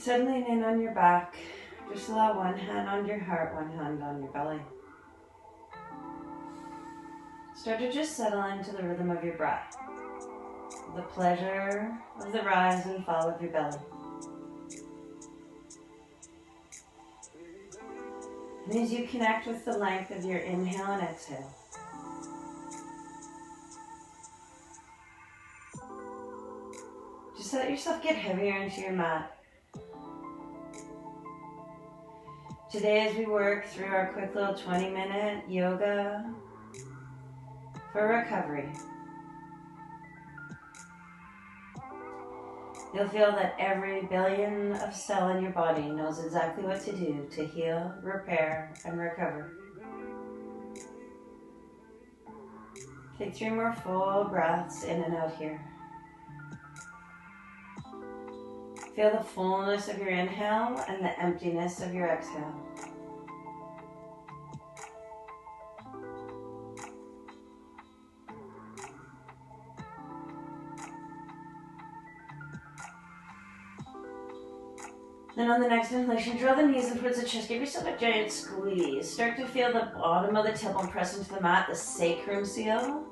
Settling in on your back. Just allow one hand on your heart, one hand on your belly. Start to just settle into the rhythm of your breath. The pleasure of the rise and fall of your belly. And as you connect with the length of your inhale and exhale, just let yourself get heavier into your mat. Today, as we work through our quick little 20-minute yoga for recovery, you'll feel that every billion of cell in your body knows exactly what to do to heal, repair, and recover. Take 3 more full breaths in and out here. Feel the fullness of your inhale and the emptiness of your exhale. Then on the next inhalation, draw the knees in towards the chest. Give yourself a giant squeeze. Start to feel the bottom of the tailbone press into the mat, the sacrum seal.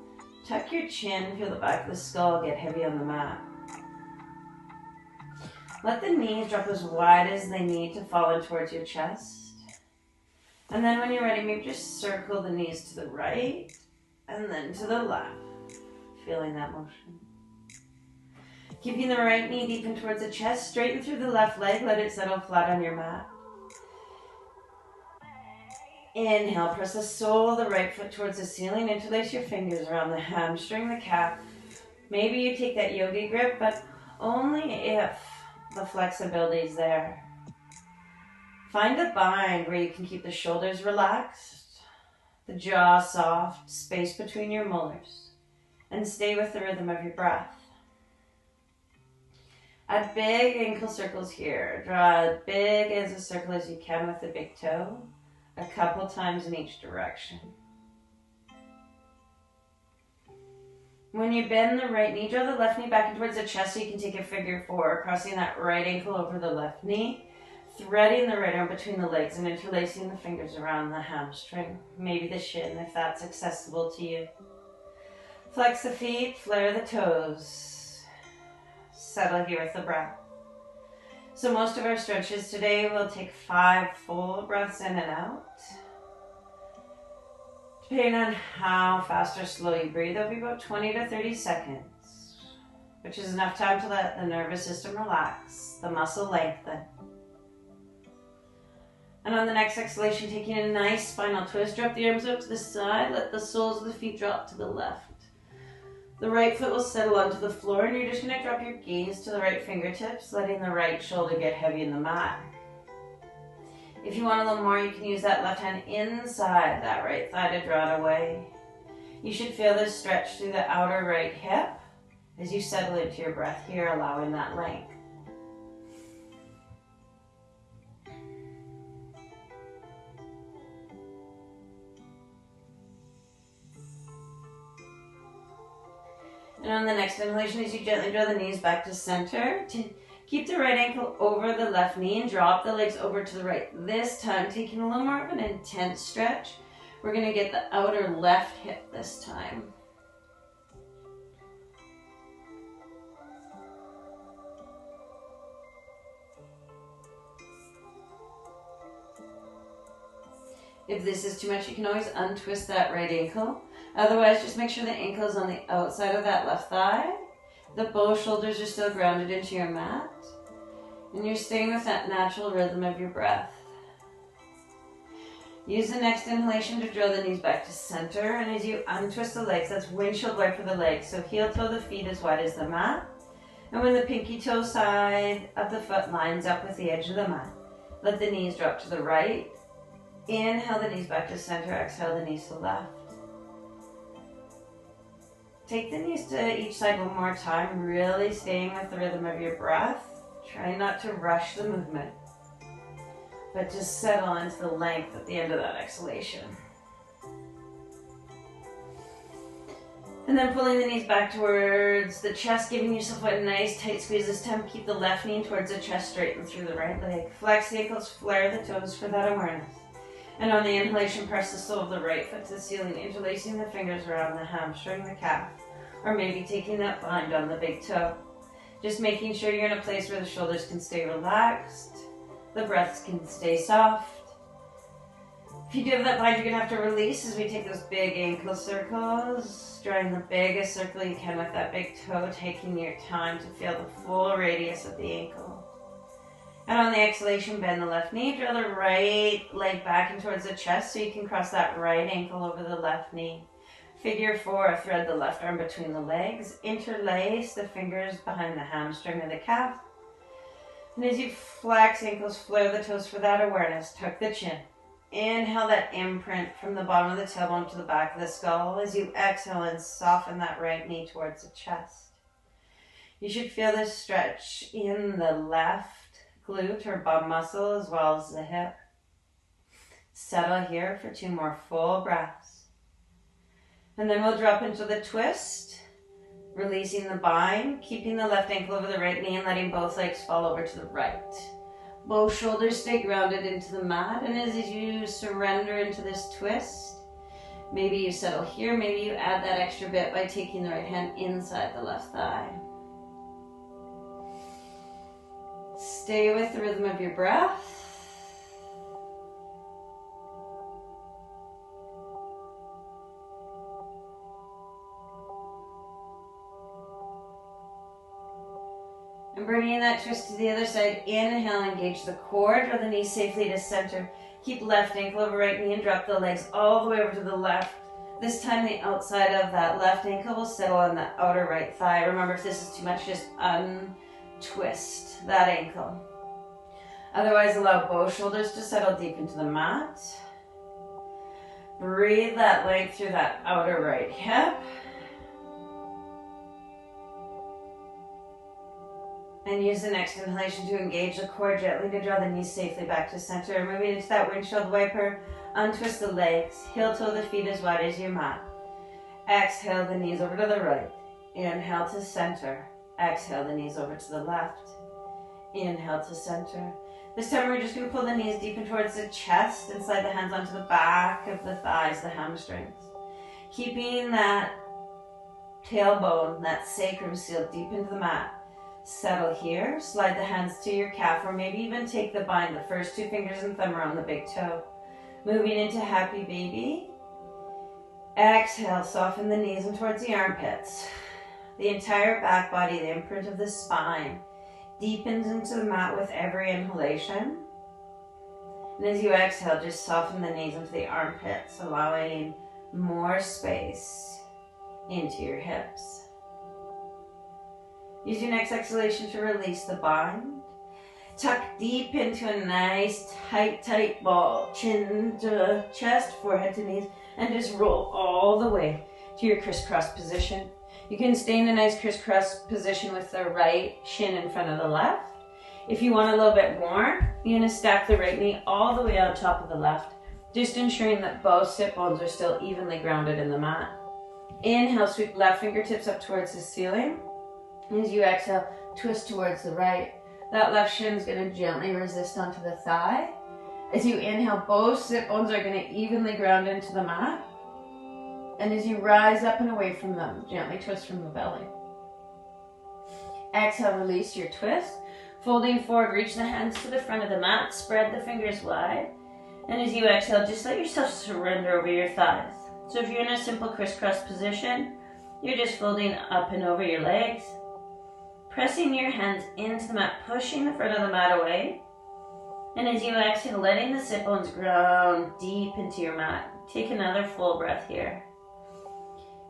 Tuck your chin, feel the back of the skull get heavy on the mat. Let the knees drop as wide as they need to fall in towards your chest. And then when you're ready, maybe just circle the knees to the right and then to the left, feeling that motion. Keeping the right knee deep in towards the chest, straighten through the left leg, let it settle flat on your mat. Inhale, press the sole of the right foot towards the ceiling, interlace your fingers around the hamstring, the calf. Maybe you take that yogi grip, but only if the flexibility is there. Find a bind where you can keep the shoulders relaxed, the jaw soft, space between your molars, and stay with the rhythm of your breath. Add big ankle circles here. Draw as big as a circle as you can with the big toe, a couple times in each direction. When you bend the right knee, draw the left knee back in towards the chest so you can take a figure 4, crossing that right ankle over the left knee, threading the right arm between the legs and interlacing the fingers around the hamstring, maybe the shin if that's accessible to you. Flex the feet, flare the toes. Settle here with the breath. So most of our stretches today will take 5 full breaths in and out. Depending on how fast or slow you breathe, it'll be about 20 to 30 seconds, which is enough time to let the nervous system relax, the muscle lengthen. And on the next exhalation, taking a nice spinal twist, drop the arms out to the side, let the soles of the feet drop to the left. The right foot will settle onto the floor, and you're just going to drop your gaze to the right fingertips, letting the right shoulder get heavy in the mat. If you want a little more, you can use that left hand inside that right thigh to draw it away. You should feel this stretch through the outer right hip as you settle into your breath here, allowing that length. And on the next inhalation, as you gently draw the knees back to center, keep the right ankle over the left knee and drop the legs over to the right. This time, taking a little more of an intense stretch, we're going to get the outer left hip this time. If this is too much, you can always untwist that right ankle. Otherwise, just make sure the ankle is on the outside of that left thigh. The both shoulders are still grounded into your mat. And you're staying with that natural rhythm of your breath. Use the next inhalation to draw the knees back to center. And as you untwist the legs, that's windshield wiper for the legs. So heel toe the feet as wide as the mat. And when the pinky toe side of the foot lines up with the edge of the mat, let the knees drop to the right. Inhale the knees back to center. Exhale the knees to the left. Take the knees to each side one more time, really staying with the rhythm of your breath. Try not to rush the movement, but just settle into the length at the end of that exhalation. And And then pulling the knees back towards the chest, giving yourself a nice tight squeeze. This time keep the left knee towards the chest, straighten through the right leg. Flex the ankles, flare the toes for that awareness. And on the inhalation, press the sole of the right foot to the ceiling, interlacing the fingers around the hamstring, the calf, or maybe taking that bind on the big toe. Just making sure you're in a place where the shoulders can stay relaxed, the breaths can stay soft. If you do have that bind, you're going to have to release as we take those big ankle circles, drawing the biggest circle you can with that big toe, taking your time to feel the full radius of the ankle. And on the exhalation, bend the left knee, draw the right leg back and towards the chest so you can cross that right ankle over the left knee. Figure 4, thread the left arm between the legs, interlace the fingers behind the hamstring or the calf. And as you flex ankles, flare the toes for that awareness, tuck the chin. Inhale that imprint from the bottom of the tailbone to the back of the skull. As you exhale and soften that right knee towards the chest. You should feel this stretch in the left glute or bum muscle as well as the hip. Settle here for 2 more full breaths. And then we'll drop into the twist, releasing the bind, keeping the left ankle over the right knee and letting both legs fall over to the right. Both shoulders stay grounded into the mat, and as you surrender into this twist, maybe you settle here, maybe you add that extra bit by taking the right hand inside the left thigh. Stay with the rhythm of your breath. And bringing that twist to the other side, inhale, engage the core, draw the knees safely to center. Keep left ankle over right knee and drop the legs all the way over to the left. This time the outside of that left ankle will settle on the outer right thigh. Remember, if this is too much, just untwist that ankle. Otherwise, allow both shoulders to settle deep into the mat. Breathe that length through that outer right hip. And use the next inhalation to engage the core gently to draw the knees safely back to center. Moving into that windshield wiper, untwist the legs, heel toe the feet as wide as your mat. Exhale the knees over to the right. Inhale to center. Exhale the knees over to the left. Inhale to center. This time we're just going to pull the knees deep in towards the chest and slide the hands onto the back of the thighs, the hamstrings. Keeping that tailbone, that sacrum sealed deep into the mat. Settle here, slide the hands to your calf, or maybe even take the bind, the first 2 fingers and thumb around the big toe. Moving into happy baby. Exhale, soften the knees and towards the armpits. The entire back body, the imprint of the spine, deepens into the mat with every inhalation. And as you exhale, just soften the knees into the armpits, allowing more space into your hips. Use your next exhalation to release the bind. Tuck deep into a nice tight ball. Chin to chest, forehead to knees, and just roll all the way to your crisscross position. You can stay in a nice crisscross position with the right shin in front of the left. If you want a little bit more, you're going to stack the right knee all the way on top of the left, just ensuring that both sit bones are still evenly grounded in the mat. Inhale, sweep left fingertips up towards the ceiling. As you exhale, twist towards the right. That left shin is going to gently resist onto the thigh. As you inhale, both sit bones are going to evenly ground into the mat. And as you rise up and away from them, gently twist from the belly. Exhale, release your twist. Folding forward, reach the hands to the front of the mat, spread the fingers wide. And as you exhale, just let yourself surrender over your thighs. So if you're in a simple crisscross position, you're just folding up and over your legs. Pressing your hands into the mat, pushing the front of the mat away. And as you exhale, letting the sit bones ground deep into your mat. Take another full breath here.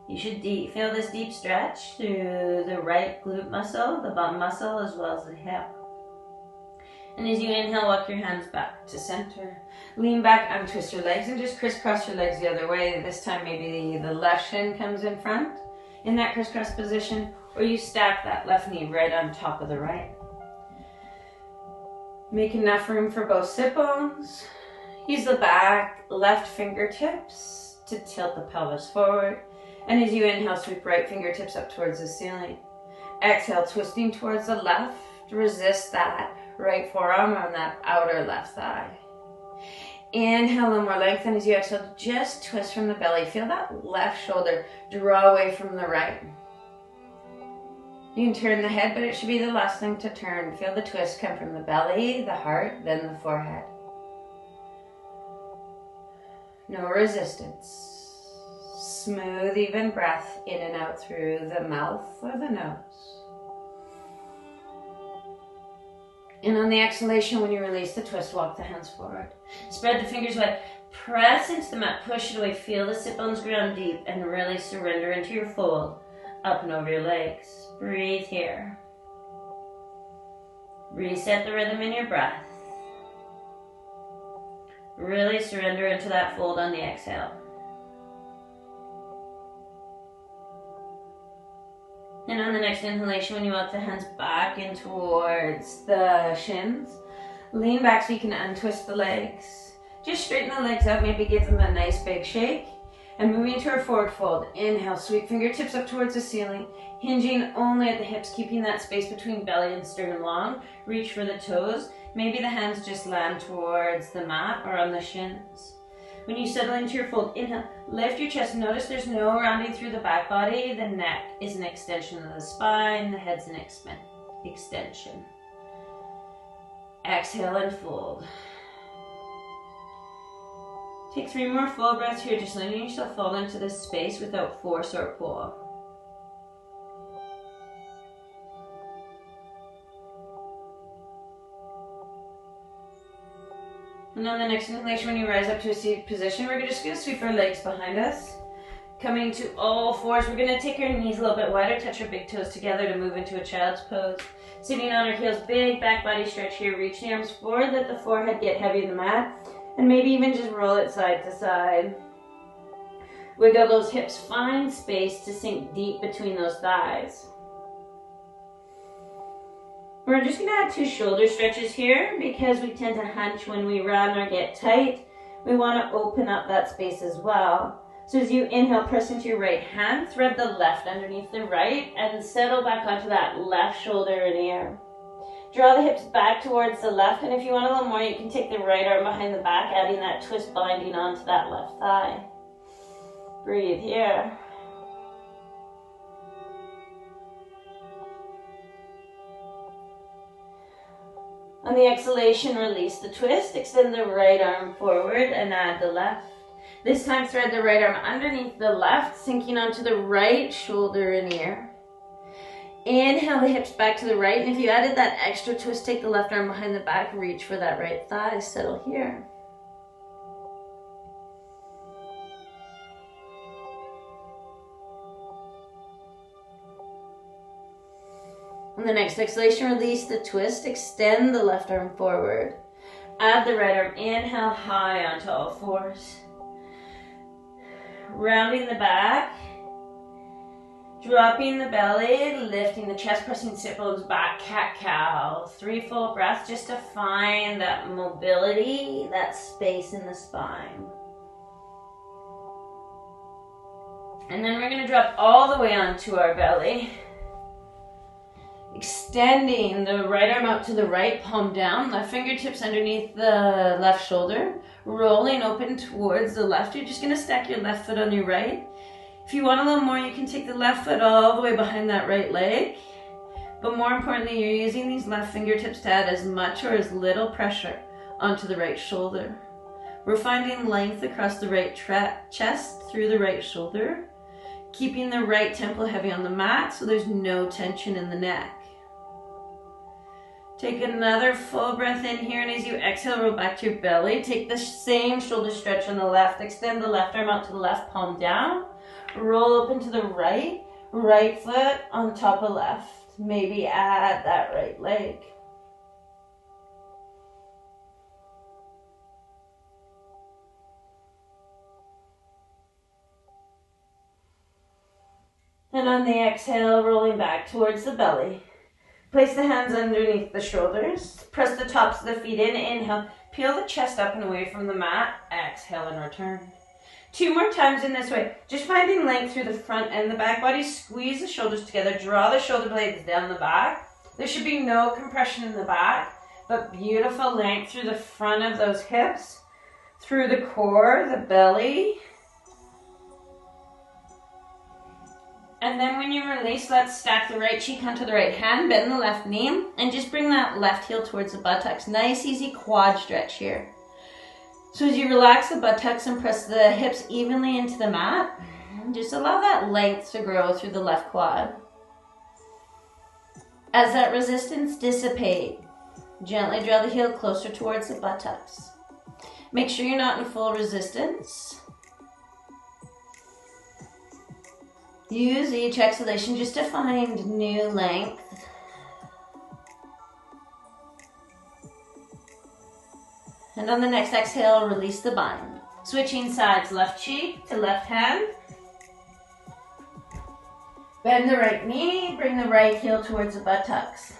You should feel this deep stretch through the right glute muscle, the bum muscle, as well as the hip. And as you inhale, walk your hands back to center. Lean back, untwist your legs, and just crisscross your legs the other way. This time maybe the left shin comes in front in that crisscross position, or you stack that left knee right on top of the right. Make enough room for both sit bones. Use the back left fingertips to tilt the pelvis forward. And as you inhale, sweep right fingertips up towards the ceiling. Exhale, twisting towards the left. Resist that right forearm on that outer left thigh. Inhale, and more lengthen as you exhale. Just twist from the belly. Feel that left shoulder draw away from the right. You can turn the head, but it should be the last thing to turn. Feel the twist come from the belly, the heart, then the forehead. No resistance. Smooth, even breath in and out through the mouth or the nose. And on the exhalation, when you release the twist, walk the hands forward. Spread the fingers wide. Press into the mat. Push it away. Feel the sit bones ground deep and really surrender into your fold. Up and over your legs. Breathe here. Reset the rhythm in your breath. Really surrender into that fold on the exhale. And on the next inhalation, when you walk the hands back in towards the shins, lean back so you can untwist the legs. Just straighten the legs out, maybe give them a nice big shake. And moving into our forward fold. Inhale, sweep fingertips up towards the ceiling, hinging only at the hips, keeping that space between belly and sternum long. Reach for the toes. Maybe the hands just land towards the mat or on the shins. When you settle into your fold, inhale, lift your chest. Notice there's no rounding through the back body. The neck is an extension of the spine. The head's an extension. Exhale and fold. Take 3 more full breaths here, just letting yourself fall into this space without force or pull. And on the next inhalation, when you rise up to a seated position, we're just going to sweep our legs behind us. Coming to all fours, we're going to take our knees a little bit wider, touch our big toes together to move into a child's pose. Sitting on our heels, big back body stretch here. Reach the arms forward, let the forehead get heavy in the mat. And maybe even just roll it side to side. Wiggle those hips, find space to sink deep between those thighs. We're just going to add 2 shoulder stretches here because we tend to hunch when we run or get tight. We want to open up that space as well. So as you inhale, press into your right hand, thread the left underneath the right, and settle back onto that left shoulder and ear. Draw the hips back towards the left, and if you want a little more, you can take the right arm behind the back, adding that twist binding onto that left thigh. Breathe here. On the exhalation, release the twist. Extend the right arm forward and add the left. This time, thread the right arm underneath the left, sinking onto the right shoulder and ear. Inhale the hips back to the right, and if you added that extra twist, take the left arm behind the back, reach for that right thigh, settle here. On the next exhalation, release the twist, extend the left arm forward. Add the right arm, inhale high onto all fours. Rounding the back, dropping the belly, lifting the chest, pressing sit bones back, cat-cow. 3 full breaths just to find that mobility, that space in the spine. And then we're going to drop all the way onto our belly. Extending the right arm out to the right, palm down, left fingertips underneath the left shoulder, rolling open towards the left. You're just going to stack your left foot on your right. If you want a little more, you can take the left foot all the way behind that right leg. But more importantly, you're using these left fingertips to add as much or as little pressure onto the right shoulder. We're finding length across the right chest through the right shoulder, keeping the right temple heavy on the mat so there's no tension in the neck. Take another full breath in here, and as you exhale, roll back to your belly. Take the same shoulder stretch on the left. Extend the left arm out to the left, palm down. Roll open to the right, right foot on top of left. Maybe add that right leg. And on the exhale, rolling back towards the belly. Place the hands underneath the shoulders. Press the tops of the feet in. Inhale. Peel the chest up and away from the mat. Exhale and return. 2 more times in this way. Just finding length through the front and the back body. Squeeze the shoulders together. Draw the shoulder blades down the back. There should be no compression in the back, but beautiful length through the front of those hips, through the core, the belly. And then when you release, let's stack the right cheek onto the right hand, bend the left knee, and just bring that left heel towards the buttocks. Nice, easy quad stretch here. So as you relax the buttocks and press the hips evenly into the mat, just allow that length to grow through the left quad. As that resistance dissipates, gently draw the heel closer towards the buttocks. Make sure you're not in full resistance. Use each exhalation just to find new length. And on the next exhale, release the bind. Switching sides, left cheek to left hand. Bend the right knee, bring the right heel towards the buttocks.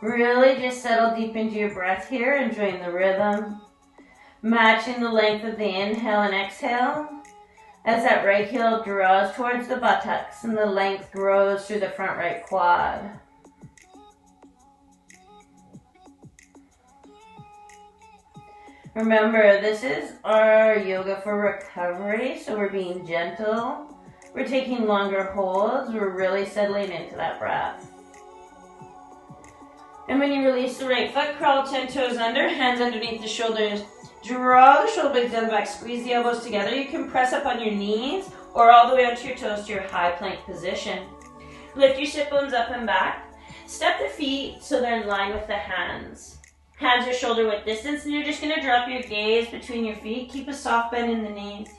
Really just settle deep into your breath here, enjoying the rhythm. Matching the length of the inhale and exhale as that right heel draws towards the buttocks and the length grows through the front right quad. Remember, this is our yoga for recovery, so we're being gentle. We're taking longer holds. We're really settling into that breath. And when you release the right foot, crawl 10 toes under, hands underneath the shoulders. Draw the shoulder blades down the back, squeeze the elbows together. You can press up on your knees or all the way onto your toes to your high plank position. Lift your sit bones up and back. Step the feet so they're in line with the hands. Hands are shoulder width distance, and you're just going to drop your gaze between your feet. Keep a soft bend in the knees.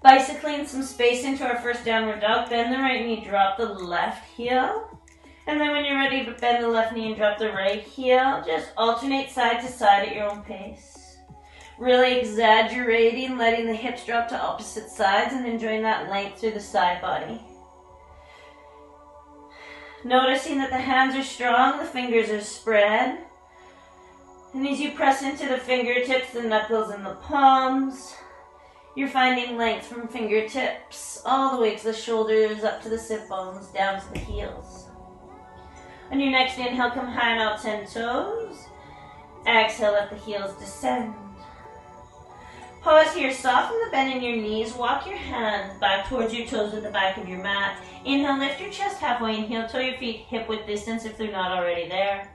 Bicycling some space into our first downward dog. Bend the right knee, drop the left heel. And then when you're ready to bend the left knee and drop the right heel, just alternate side to side at your own pace. Really exaggerating, letting the hips drop to opposite sides and enjoying that length through the side body. Noticing that the hands are strong, the fingers are spread. And as you press into the fingertips, the knuckles, and the palms, you're finding length from fingertips all the way to the shoulders, up to the sit bones, down to the heels. On your next inhale, come high and out 10 toes. Exhale, let the heels descend. Pause here, soften the bend in your knees. Walk your hands back towards your toes with the back of your mat. Inhale, lift your chest halfway. Inhale, toe your feet hip width distance if they're not already there.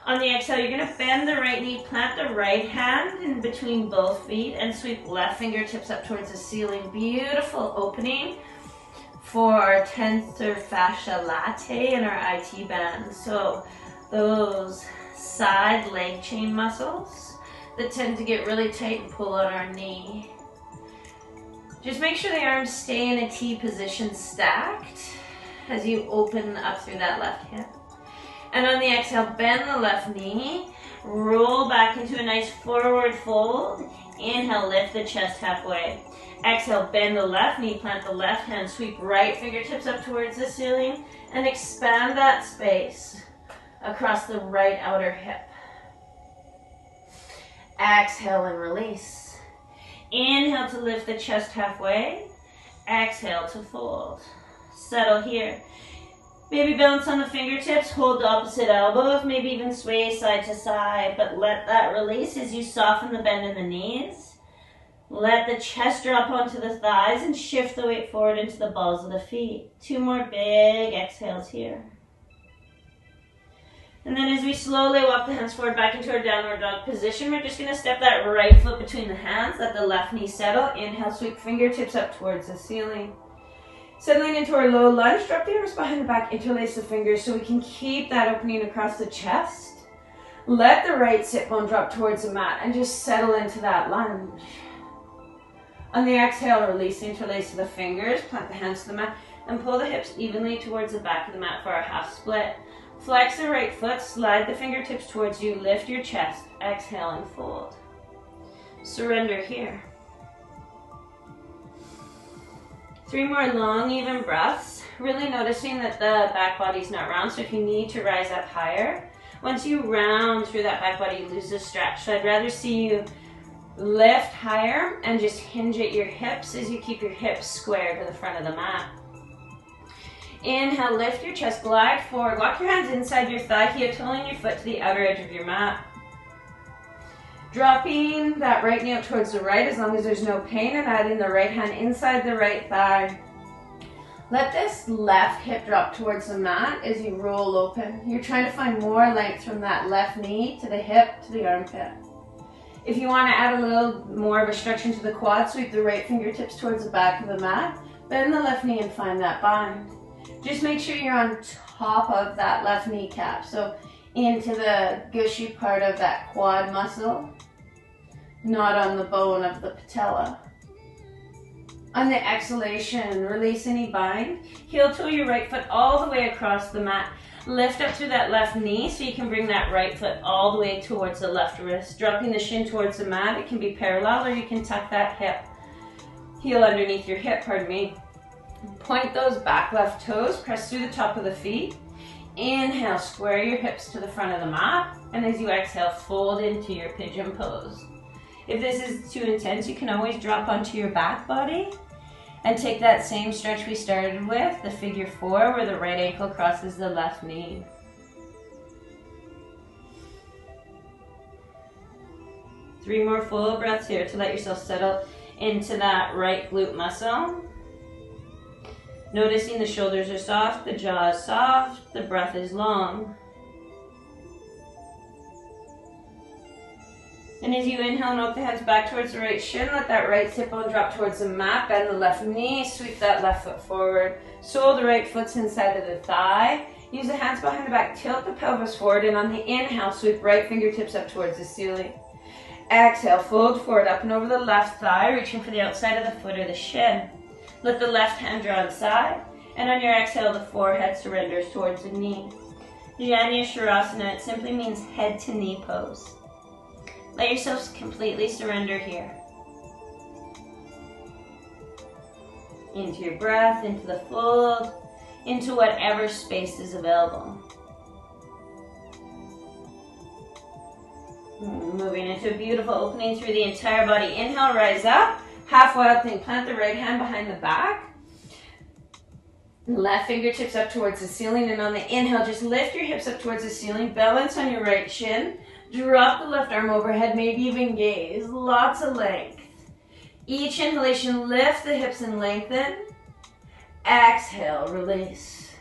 On the exhale, you're going to bend the right knee, plant the right hand in between both feet, and sweep left fingertips up towards the ceiling. Beautiful opening for our tensor fascia latae and our IT band. So those side leg chain muscles that tend to get really tight and pull on our knee. Just make sure the arms stay in a T position stacked as you open up through that left hip. And on the exhale, bend the left knee, roll back into a nice forward fold. Inhale, lift the chest halfway. Exhale, bend the left knee, plant the left hand, sweep right fingertips up towards the ceiling, and expand that space across the right outer hip. Exhale and release. Inhale to lift the chest halfway. Exhale to fold. Settle here. Maybe balance on the fingertips, hold the opposite elbows, maybe even sway side to side, but let that release as you soften the bend in the knees. Let the chest drop onto the thighs and shift the weight forward into the balls of the feet. 2 more big exhales here. And then as we slowly walk the hands forward back into our downward dog position, we're just going to step that right foot between the hands, let the left knee settle. Inhale, sweep fingertips up towards the ceiling. Settling into our low lunge, drop the arms behind the back, interlace the fingers so we can keep that opening across the chest. Let the right sit bone drop towards the mat and just settle into that lunge. On the exhale, release, interlace the fingers, plant the hands to the mat, and pull the hips evenly towards the back of the mat for our half split. Flex the right foot, slide the fingertips towards you, lift your chest, exhale and fold. Surrender here. 3 more long, even breaths. really noticing that the back body's not round, so if you need to rise up higher, once you round through that back body, you lose the stretch. So I'd rather see you lift higher and just hinge at your hips as you keep your hips square to the front of the mat. Inhale, lift your chest, glide forward. Walk your hands inside your thigh heel, toeing your foot to the outer edge of your mat. Dropping that right knee up towards the right as long as there's no pain, and adding the right hand inside the right thigh. Let this left hip drop towards the mat as you roll open. You're trying to find more length from that left knee to the hip to the armpit. If you want to add a little more of a stretch into the quad, sweep the right fingertips towards the back of the mat. Bend the left knee and find that bind. Just make sure you're on top of that left kneecap, so into the gushy part of that quad muscle, not on the bone of the patella. On the exhalation, release any bind. Heel toe your right foot all the way across the mat. Lift up through that left knee so you can bring that right foot all the way towards the left wrist. Dropping the shin towards the mat. It can be parallel or you can tuck that hip. Heel underneath your hip, pardon me. Point those back left toes. Press through the top of the feet. Inhale, square your hips to the front of the mat. And as you exhale, fold into your pigeon pose. If this is too intense, you can always drop onto your back body and take that same stretch we started with, the figure four, where the right ankle crosses the left knee. Three more full breaths here to let yourself settle into that right glute muscle. Noticing the shoulders are soft, the jaw is soft, the breath is long. And as you inhale, walk the hands back towards the right shin. Let that right hip bone drop towards the mat. Bend the left knee. Sweep that left foot forward. Sole the right foot's inside of the thigh. Use the hands behind the back. Tilt the pelvis forward. And on the inhale, sweep right fingertips up towards the ceiling. Exhale, fold forward up and over the left thigh, reaching for the outside of the foot or the shin. Let the left hand draw inside. And on your exhale, the forehead surrenders towards the knee. Jnana Shavasana, it simply means head to knee pose. Let yourself completely surrender here. Into your breath, into the fold, into whatever space is available. Moving into a beautiful opening through the entire body. Inhale, rise up. Half wild thing. Plant the right hand behind the back. Left fingertips up towards the ceiling. And on the inhale, just lift your hips up towards the ceiling. Balance on your right shin. Drop the left arm overhead, maybe even gaze. Lots of length. Each inhalation, lift the hips and lengthen. Exhale, release.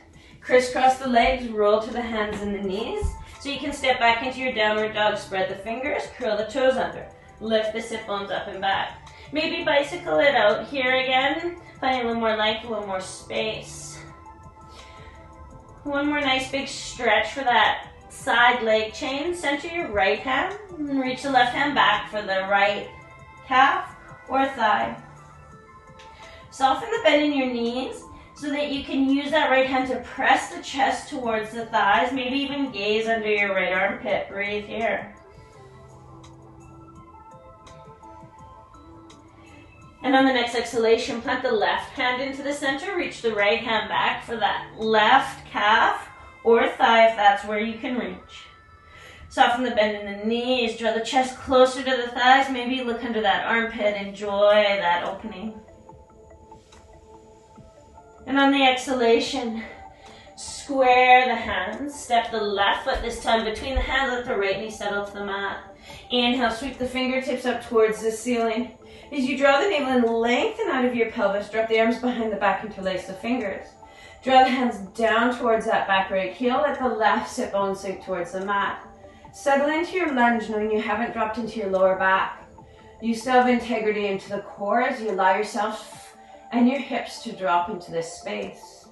Crisscross the legs, roll to the hands and the knees. So you can step back into your downward dog. Spread the fingers, curl the toes under. Lift the sit bones up and back. Maybe bicycle it out here again. Finding a little more length, a little more space. One more nice big stretch for that side leg chain. Center your right hand and reach the left hand back for the right calf or thigh. Soften the bend in your knees so that you can use that right hand to press the chest towards the thighs, maybe even gaze under your right armpit. Breathe here. And on the next exhalation, plant the left hand into the center, reach the right hand back for that left calf or thigh if that's where you can reach. Soften the bend in the knees, draw the chest closer to the thighs, maybe look under that armpit, enjoy that opening. And on the exhalation, square the hands, step the left foot this time between the hands, let the right knee settle to the mat. Inhale, sweep the fingertips up towards the ceiling. As you draw the navel in, lengthen out of your pelvis, drop the arms behind the back, interlace the fingers. Draw the hands down towards that back right heel. Let the left sit bone sink towards the mat. Settle into your lunge, knowing you haven't dropped into your lower back. You still have integrity into the core as you allow yourself and your hips to drop into this space.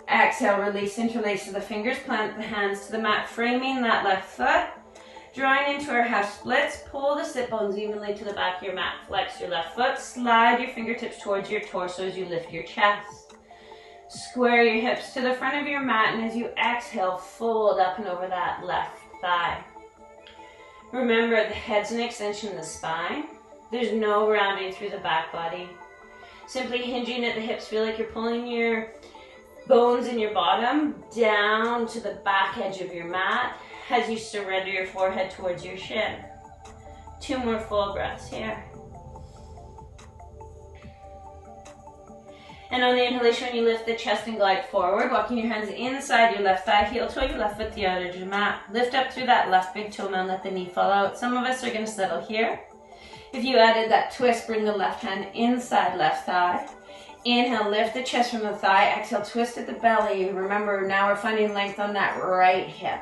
Exhale, release, interlace the fingers, plant the hands to the mat, framing that left foot. Drawing into our half splits, pull the sit bones evenly to the back of your mat. Flex your left foot, slide your fingertips towards your torso as you lift your chest. Square your hips to the front of your mat, and as you exhale, fold up and over that left thigh. Remember, the head's an extension of the spine. There's no rounding through the back body. Simply hinging at the hips, feel like you're pulling your bones in your bottom down to the back edge of your mat as you surrender your forehead towards your shin. 2 more full breaths here. And on the inhalation, when you lift the chest and glide forward, walking your hands inside your left thigh, heel toe your left foot to the outer edge of the mat. Lift up through that left big toe and let the knee fall out. Some of us are going to settle here. If you added that twist, bring the left hand inside left thigh. Inhale, lift the chest from the thigh. Exhale, twist at the belly. Remember, now we're finding length on that right hip.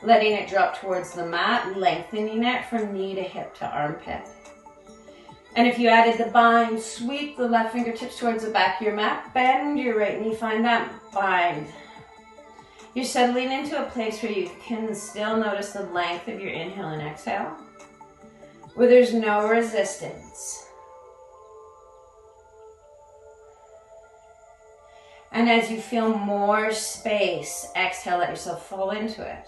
Letting it drop towards the mat, lengthening it from knee to hip to armpit. And if you added the bind, sweep the left fingertips towards the back of your mat. Bend your right knee, find that bind. You're settling into a place where you can still notice the length of your inhale and exhale, where there's no resistance. And as you feel more space, exhale, let yourself fall into it.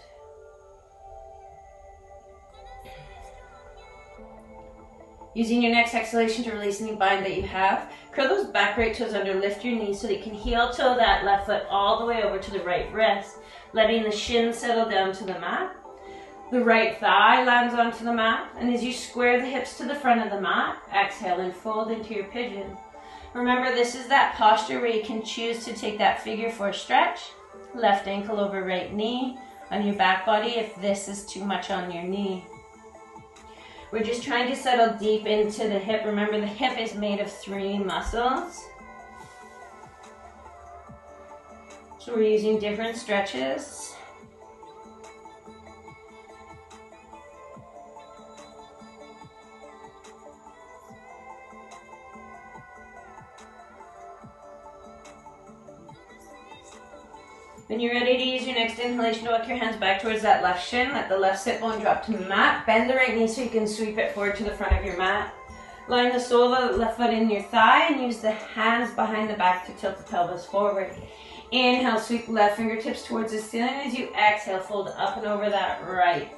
Using your next exhalation to release any bind that you have, curl those back right toes under, lift your knees so that you can heel toe that left foot all the way over to the right wrist, letting the shin settle down to the mat. The right thigh lands onto the mat, and as you square the hips to the front of the mat, exhale and fold into your pigeon. Remember, this is that posture where you can choose to take that figure 4 stretch, left ankle over right knee on your back body if this is too much on your knee. We're just trying to settle deep into the hip. Remember, the hip is made of 3 muscles. So we're using different stretches. When you're ready to use your next inhalation to walk your hands back towards that left shin, let the left sit bone drop to the mat. Bend the right knee so you can sweep it forward to the front of your mat. Line the sole of the left foot in your thigh and use the hands behind the back to tilt the pelvis forward. Inhale, sweep left fingertips towards the ceiling. As you exhale, fold up and over that right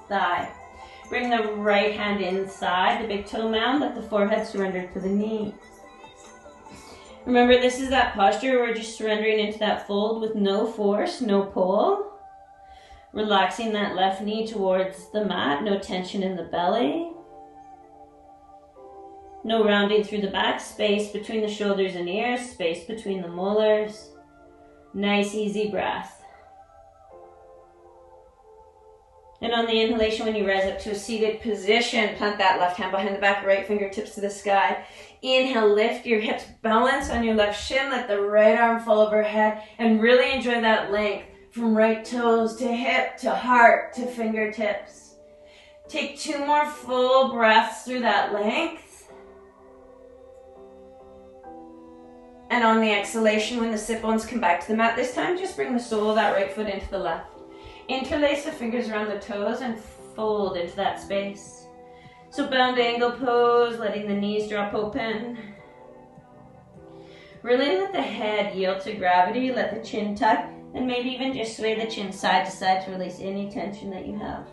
thigh. Bring the right hand inside the big toe mound. Let the forehead surrender to the knee. Remember, this is that posture where we're just surrendering into that fold with no force, no pull. Relaxing that left knee towards the mat, no tension in the belly. No rounding through the back, space between the shoulders and ears, space between the molars. Nice, easy breath. And on the inhalation, when you rise up to a seated position, plant that left hand behind the back, right fingertips to the sky. Inhale, lift your hips, balance on your left shin, let the right arm fall overhead, and really enjoy that length from right toes to hip to heart to fingertips. Take 2 more full breaths through that length. And on the exhalation, when the sit bones come back to the mat this time, just bring the sole of that right foot into the left. Interlace the fingers around the toes and fold into that space. So bound angle pose, letting the knees drop open. Really let the head yield to gravity, let the chin tuck, and maybe even just sway the chin side to side to release any tension that you have.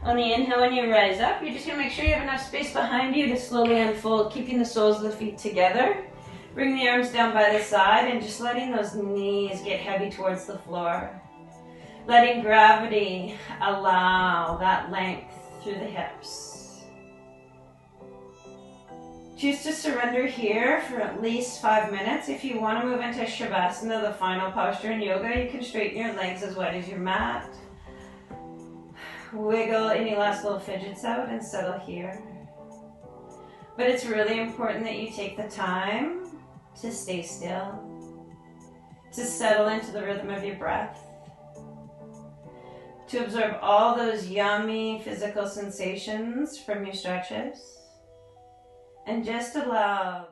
On the inhale, when you rise up, you're just going to make sure you have enough space behind you to slowly unfold, keeping the soles of the feet together. Bring the arms down by the side and just letting those knees get heavy towards the floor. Letting gravity allow that length through the hips. Choose to surrender here for at least 5 minutes. If you want to move into Shavasana, the final posture in yoga, you can straighten your legs as wide as your mat. Wiggle any last little fidgets out and settle here. But it's really important that you take the time to stay still, to settle into the rhythm of your breath, to absorb all those yummy physical sensations from your stretches, and just allow